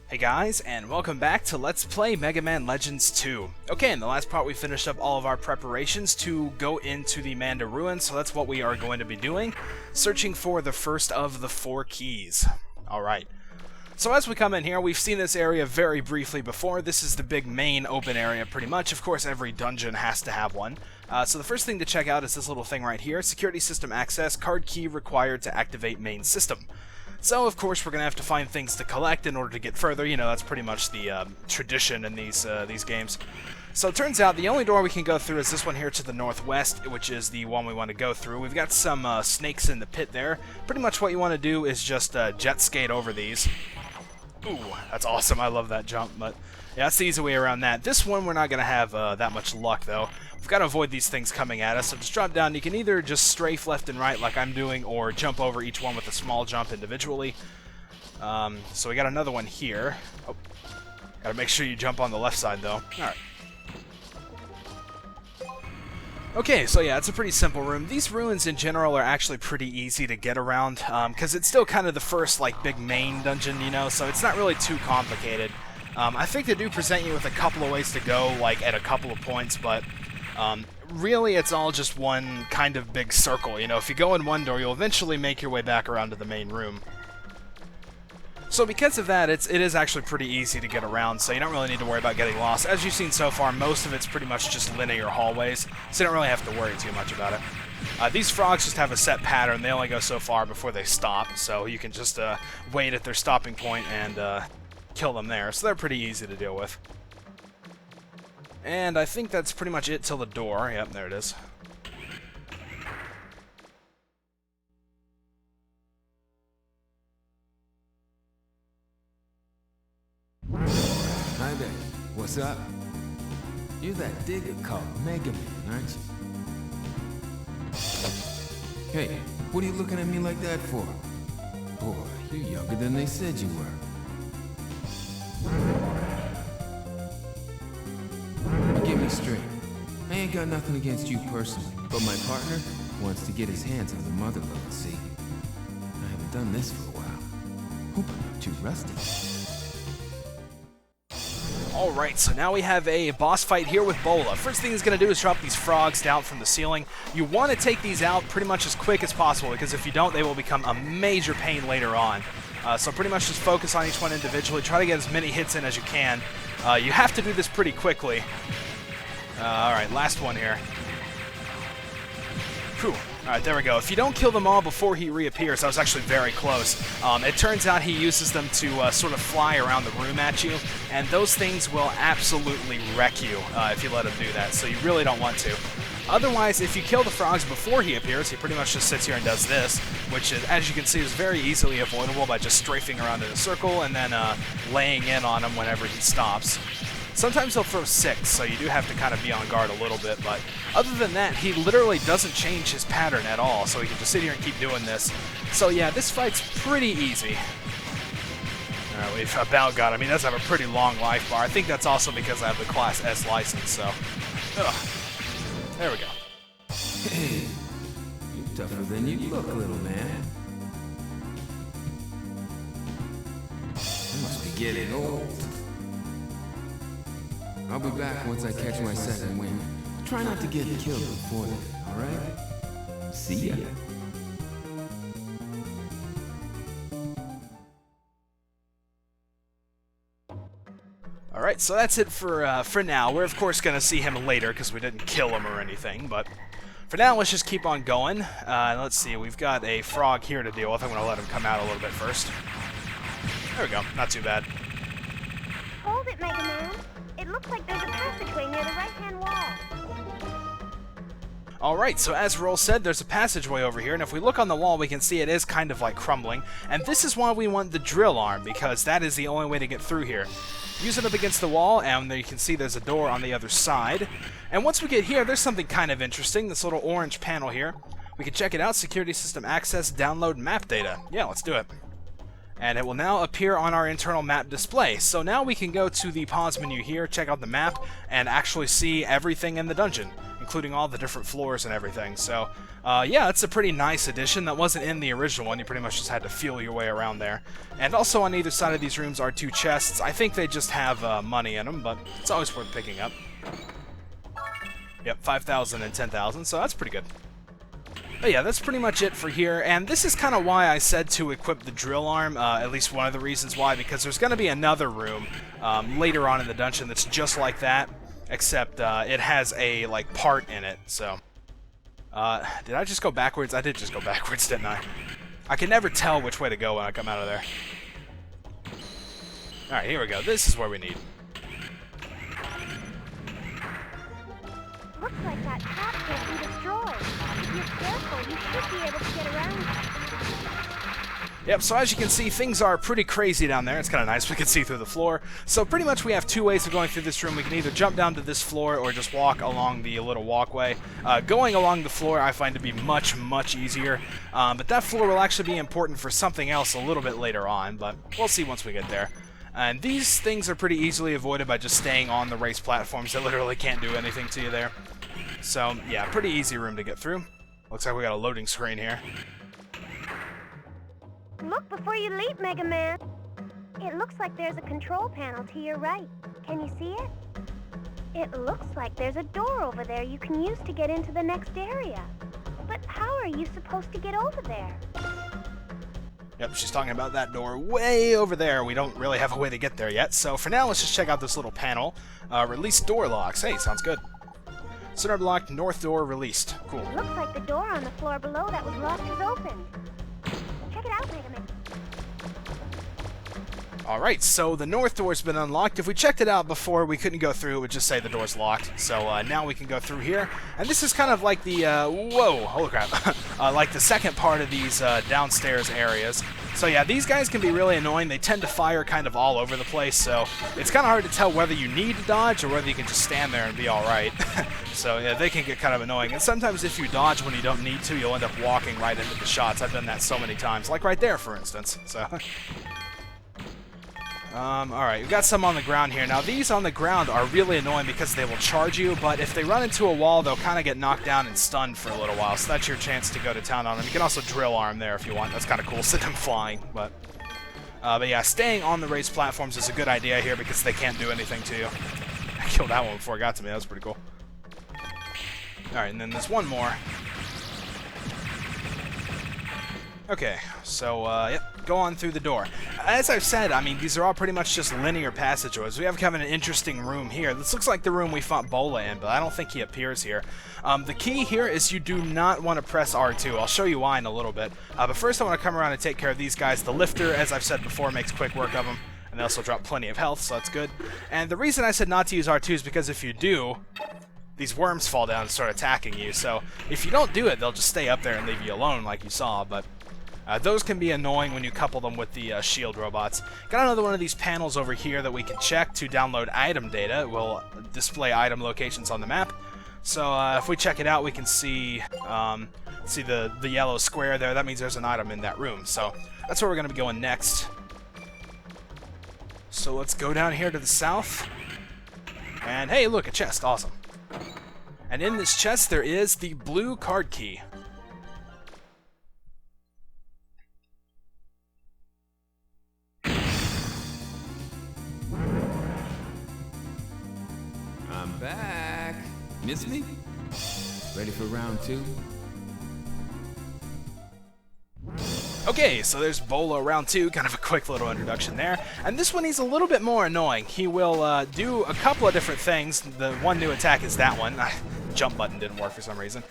Hey guys, and welcome back to Let's Play Mega Man Legends 2. Okay, in the last part we finished up all of our preparations to go into the Manda ruins, so that's what we are going to be doing, searching for the first of the 4 keys. Alright. So as we come in here, we've seen this area very briefly before. This is the big main open area pretty much. Of course, every dungeon has to have one. So the first thing to check out is this little thing right here. Security system access, card key required to activate main system. So, of course, we're going to have to find things to collect in order to get further. You know, that's pretty much the tradition in these games. So it turns out the only door we can go through is this one here to the northwest, which is the one we want to go through. We've got some snakes in the pit there. Pretty much what you want to do is just jet skate over these. Ooh, that's awesome. I love that jump, but yeah, that's the easy way around that. This one, we're not going to have that much luck, though. We've got to avoid these things coming at us, so just drop down. You can either just strafe left and right like I'm doing, or jump over each one with a small jump individually. So we got another one here. Oh, got to make sure you jump on the left side, though. Alright. Okay, so yeah, it's a pretty simple room. These ruins in general are actually pretty easy to get around, because it's still kind of the first, like, big main dungeon, you know, so it's not really too complicated. I think they do present you with a couple of ways to go, like, at a couple of points, but really it's all just one kind of big circle, you know. If you go in one door, you'll eventually make your way back around to the main room. So because of that, it is actually pretty easy to get around, so you don't really need to worry about getting lost. As you've seen so far, most of it's pretty much just linear hallways, so you don't really have to worry too much about it. These frogs just have a set pattern. They only go so far before they stop, so you can just wait at their stopping point and kill them there, so they're pretty easy to deal with. And I think that's pretty much it till the door. Yep, there it is. Hi there. What's up? You're that digger called Mega Man, aren't you? Hey, what are you looking at me like that for? Boy, you're younger than they said you were. Get me straight. I ain't got nothing against you personally, but my partner wants to get his hands on the motherlode, see? I haven't done this for a while. Hope I'm not too rusty. Alright, so now we have a boss fight here with Bola. First thing he's going to do is drop these frogs down from the ceiling. You want to take these out pretty much as quick as possible, because if you don't, they will become a major pain later on. So pretty much just focus on each one individually. Try to get as many hits in as you can. You have to do this pretty quickly. Alright, last one here. Whew. Alright, there we go. If you don't kill them all before he reappears, that was actually very close. It turns out he uses them to sort of fly around the room at you, and those things will absolutely wreck you if you let him do that, so you really don't want to. Otherwise, if you kill the frogs before he appears, he pretty much just sits here and does this, which, is, as you can see, is very easily avoidable by just strafing around in a circle and then laying in on him whenever he stops. Sometimes he'll throw 6, so you do have to kind of be on guard a little bit, but other than that, he literally doesn't change his pattern at all, so he can just sit here and keep doing this. So yeah, this fight's pretty easy. Alright, we've about got him. He does have a pretty long life bar. I think that's also because I have the Class S license, so... Ugh. There we go. Hey, you're tougher than you look, little man. I must be getting old. I'll be back once I catch my second wind. Try not to get killed before then, alright? See ya. Alright, so that's it for now. We're of course going to see him later because we didn't kill him or anything, but for now let's just keep on going. Let's see, we've got a frog here to deal with. I'm going to let him come out a little bit first. There we go, not too bad. Hold it, Mega Man. It looks like there's a passageway near the right-hand wall. Alright, so as Roll said, there's a passageway over here, and if we look on the wall, we can see it is kind of like crumbling, and this is why we want the drill arm, because that is the only way to get through here. Use it up against the wall, and there you can see there's a door on the other side. And once we get here, there's something kind of interesting, this little orange panel here. We can check it out, security system access, download map data. Yeah, let's do it. And it will now appear on our internal map display. So now we can go to the pause menu here, check out the map, and actually see everything in the dungeon, including all the different floors and everything. So, yeah, it's a pretty nice addition. That wasn't in the original one. You pretty much just had to feel your way around there. And also on either side of these rooms are 2 chests. I think they just have money in them, but it's always worth picking up. Yep, 5,000 and 10,000, so that's pretty good. But yeah, that's pretty much it for here, and this is kind of why I said to equip the drill arm, at least one of the reasons why, because there's going to be another room later on in the dungeon that's just like that, except it has a, like, part in it, so... did I just go backwards? I did just go backwards, didn't I? I can never tell which way to go when I come out of there. Alright, here we go. This is where we need. Looks like that trap can't be destroyed. If you're careful, you should be able to get around it. Yep, so as you can see, things are pretty crazy down there. It's kind of nice. We can see through the floor. So pretty much we have 2 ways of going through this room. We can either jump down to this floor or just walk along the little walkway. Going along the floor I find to be much, much easier. But that floor will actually be important for something else a little bit later on, but we'll see once we get there. And these things are pretty easily avoided by just staying on the raised platforms. They literally can't do anything to you there. So, yeah, pretty easy room to get through. Looks like we got a loading screen here. Look before you leap, Mega Man. It looks like there's a control panel to your right. Can you see it? It looks like there's a door over there you can use to get into the next area. But how are you supposed to get over there? Yep, she's talking about that door way over there. We don't really have a way to get there yet. So for now, let's just check out this little panel. Release door locks. Hey, sounds good. Center block, north door released. Cool. It looks like the door on the floor below that was locked is opened. Check it out, Mega Man. Alright, so the north door's been unlocked. If we checked it out before, we couldn't go through. It would just say the door's locked. So now we can go through here. And this is kind of like the, whoa, holy crap. Like the second part of these downstairs areas. So yeah, these guys can be really annoying. They tend to fire kind of all over the place, so it's kind of hard to tell whether you need to dodge or whether you can just stand there and be alright. So yeah, they can get kind of annoying. And sometimes if you dodge when you don't need to, you'll end up walking right into the shots. I've done that so many times, like right there, for instance. So... alright, we've got some on the ground here. Now, these on the ground are really annoying because they will charge you, but if they run into a wall, they'll kind of get knocked down and stunned for a little while, so that's your chance to go to town on them. You can also drill arm there if you want. That's kind of cool, send them flying, but yeah, staying on the raised platforms is a good idea here because they can't do anything to you. I killed that one before it got to me. That was pretty cool. Alright, and then there's one more. Okay, so, yep, go on through the door. As I've said, I mean, these are all pretty much just linear passageways. We have kind of an interesting room here. This looks like the room we fought Bola in, but I don't think he appears here. The key here is you do not want to press R2. I'll show you why in a little bit. But first I want to come around and take care of these guys. The lifter, as I've said before, makes quick work of them. And they also drop plenty of health, so that's good. And the reason I said not to use R2 is because if you do, these worms fall down and start attacking you. So if you don't do it, they'll just stay up there and leave you alone like you saw, but... those can be annoying when you couple them with the shield robots. Got another one of these panels over here that we can check to download item data. It will display item locations on the map. So if we check it out, we can see the yellow square there. That means there's an item in that room. So that's where we're going to be going next. So let's go down here to the south. And hey, look, a chest. Awesome. And in this chest, there is the blue card key. I'm back. Miss me? Ready for round 2? Okay, so there's Bolo round 2, kind of a quick little introduction there. And this one he's a little bit more annoying. He will do a couple of different things. The one new attack is that one. Jump button didn't work for some reason.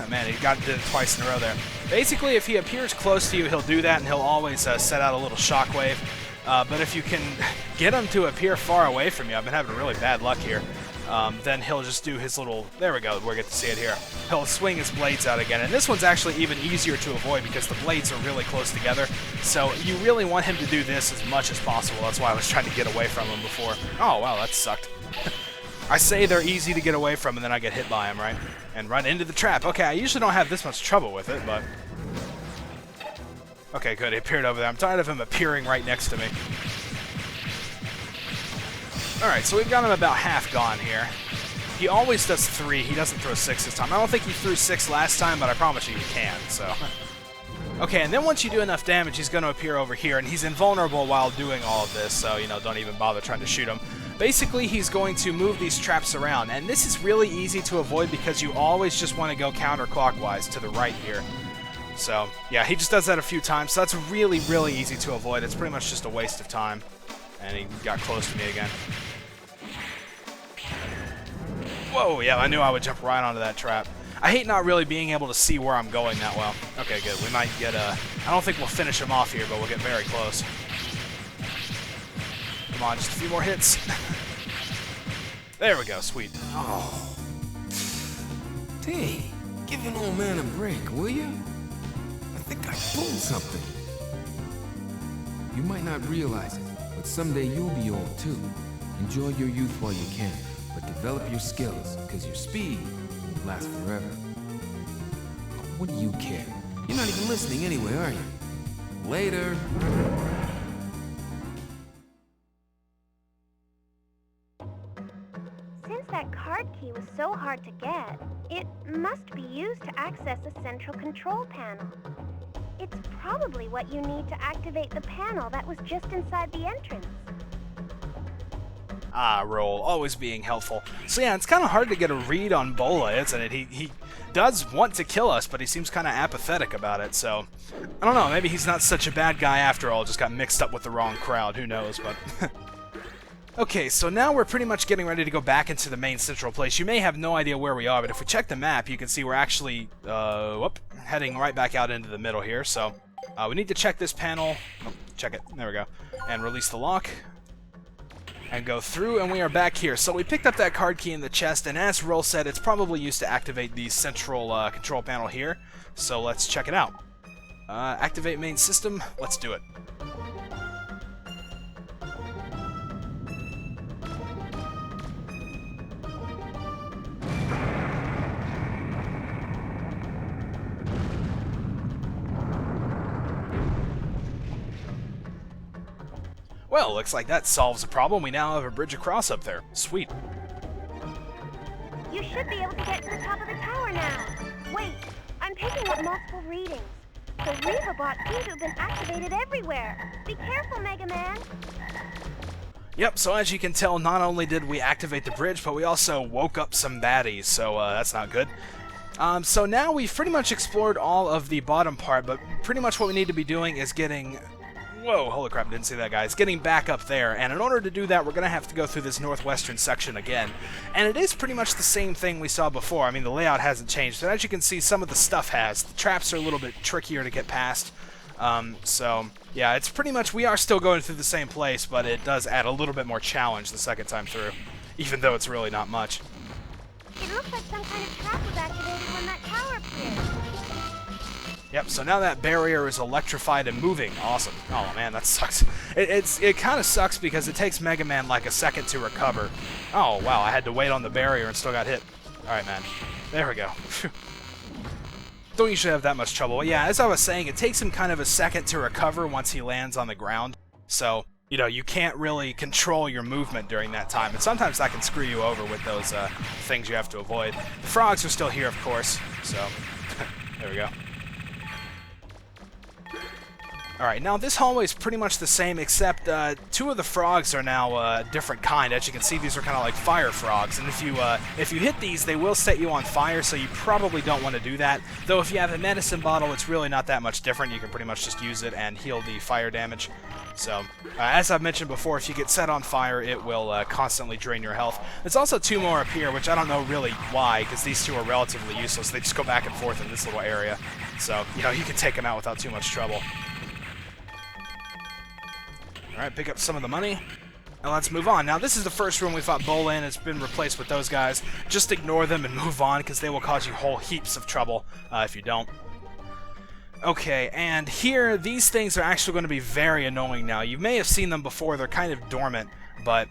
Man, he did it twice in a row there. Basically, if he appears close to you, he'll do that, and he'll always set out a little shockwave. But if you can get him to appear far away from you, I've been having really bad luck here, then he'll just do his little... There we go, we get to see it here. He'll swing his blades out again, and this one's actually even easier to avoid because the blades are really close together, so you really want him to do this as much as possible. That's why I was trying to get away from him before. Oh, wow, that sucked. I say they're easy to get away from, and then I get hit by them, right? And run into the trap. Okay, I usually don't have this much trouble with it, but... Okay, good, he appeared over there. I'm tired of him appearing right next to me. Alright, so we've got him about half gone here. He always does 3. He doesn't throw 6 this time. I don't think he threw 6 last time, but I promise you he can, so... Okay, and then once you do enough damage, he's going to appear over here, and he's invulnerable while doing all of this, so, you know, don't even bother trying to shoot him. Basically, he's going to move these traps around, and this is really easy to avoid because you always just want to go counterclockwise to the right here. So, yeah, he just does that a few times, so that's really, really easy to avoid. It's pretty much just a waste of time. And he got close to me again. Whoa, yeah, I knew I would jump right onto that trap. I hate not really being able to see where I'm going that well. Okay, good. We might get I don't think we'll finish him off here, but we'll get very close. Come on, just a few more hits. There we go, sweet. Oh. Hey, give an old man a break, will you? I think I pulled something. You might not realize it, but someday you'll be old too. Enjoy your youth while you can, but develop your skills, because your speed won't last forever. What do you care? You're not even listening anyway, are you? Later. Since that card key was so hard to get, it must be used to access a central control panel. It's probably what you need to activate the panel that was just inside the entrance. Ah, Roll, always being helpful. So yeah, it's kind of hard to get a read on Bola, isn't it? He does want to kill us, but he seems kind of apathetic about it, so... I don't know, maybe he's not such a bad guy after all, just got mixed up with the wrong crowd, who knows, but... Okay, so now we're pretty much getting ready to go back into the main central place. You may have no idea where we are, but if we check the map, you can see we're actually, heading right back out into the middle here, so... we need to check this panel. Oh, check it. There we go. And release the lock. And go through, and we are back here. So we picked up that card key in the chest, and as Roll said, it's probably used to activate the central control panel here. So let's check it out. Activate main system. Let's do it. Well, looks like that solves the problem. We now have a bridge across up there. Sweet. You should be able to get to the top of the tower now. Wait, I'm picking up multiple readings. The Reavabot seem to have been activated everywhere. Be careful, Mega Man. Yep, so as you can tell, not only did we activate the bridge, but we also woke up some baddies, so that's not good. So now we've pretty much explored all of the bottom part, but pretty much what we need to be doing is getting... Whoa, holy crap, didn't see that, guys. Getting back up there, and in order to do that, we're going to have to go through this northwestern section again. And it is pretty much the same thing we saw before. I mean, the layout hasn't changed, but as you can see, some of the stuff has. The traps are a little bit trickier to get past. So, yeah, it's pretty much, we are still going through the same place, but it does add a little bit more challenge the second time through, even though it's really not much. It looks like some kind of trap was activated when that tower appeared. Yep, so now that barrier is electrified and moving. Awesome. Oh man, that sucks. It kind of sucks because it takes Mega Man like a second to recover. Oh wow, I had to wait on the barrier and still got hit. Alright man, there we go. Don't usually have that much trouble. Yeah, as I was saying, it takes him kind of a second to recover once he lands on the ground. So, you know, you can't really control your movement during that time. And sometimes that can screw you over with those things you have to avoid. The frogs are still here, of course. So, there we go. Alright, now this hallway is pretty much the same, except two of the frogs are now a different kind. As you can see, these are kind of like fire frogs, and if you hit these, they will set you on fire, so you probably don't want to do that. Though if you have a medicine bottle, it's really not that much different. You can pretty much just use it and heal the fire damage. So, as I've mentioned before, if you get set on fire, it will constantly drain your health. There's also two more up here, which I don't know really why, because these two are relatively useless. They just go back and forth in this little area. So, you know, you can take them out without too much trouble. Alright, pick up some of the money, and let's move on. Now, this is the first room we fought Bola in. It's been replaced with those guys. Just ignore them and move on, because they will cause you whole heaps of trouble if you don't. Okay, and here, these things are actually going to be very annoying now. You may have seen them before. They're kind of dormant, but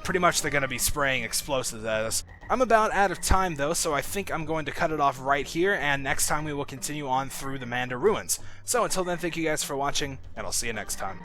pretty much they're going to be spraying explosives at us. I'm about out of time, though, so I think I'm going to cut it off right here, and next time we will continue on through the Manda ruins. So until then, thank you guys for watching, and I'll see you next time.